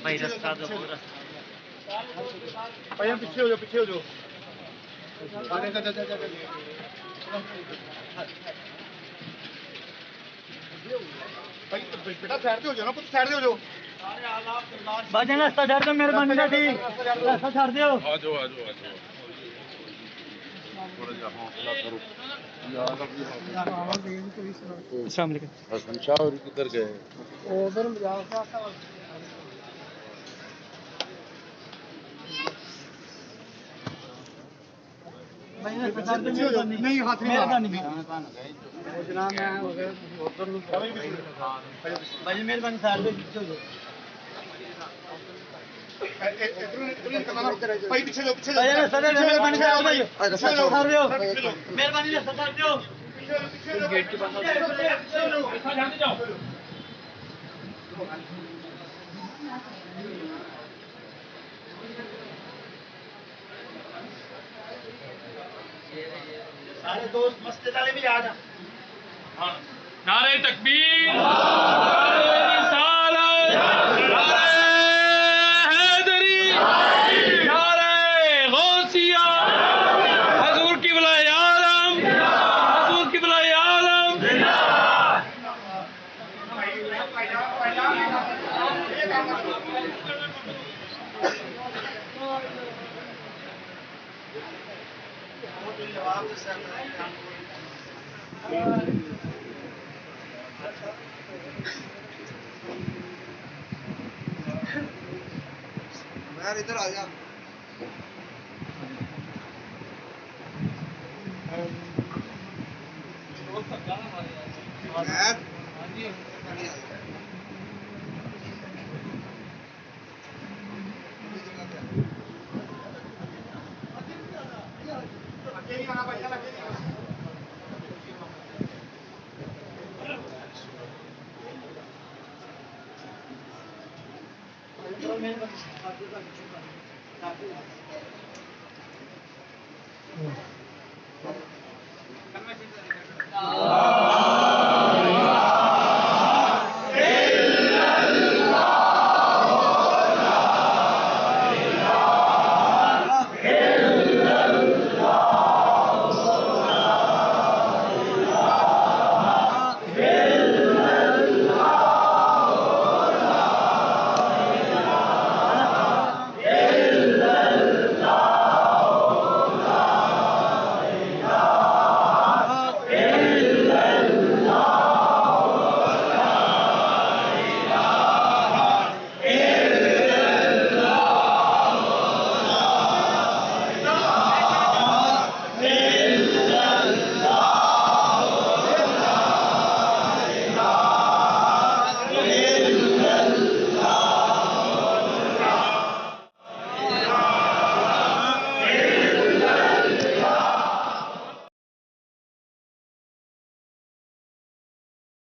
भाई रास्ता दो पूरा भाई पीछे हो जाओ आगे जा भाई बेटा साइड पे हो जाओ ना, कुछ साइड पे हो जाओ। बाजा रास्ता छोड़ दो मेहरबानी से, ठीक रास्ता छोड़ दो। आ जाओ थोड़ा जा हौसला करो यार। अस्सलाम वालेकुम। हसन शाह और किधर गए? उधर जाओ नहीं हाथ नहीं जनाब मैं भाई मेहरबानी साइड पे पीछे हो जाओ। भाई पीछे जाओ भाई रास्ता दे मेहरबानी से आओ भाई रास्ता छोड़ दो मेहरबानी से रास्ता छोड़ दो। गेट के पास जाओ। सारे दोस्त मस्जिद वाले भी आ जा। नारे तकबीर, नारे रिसालत, नारे हैदरी, नारे गौसिया, हुजूर की बलाए आलम, हुजूर की बलाए आलम। यार इधर आ जा। मेहरबानी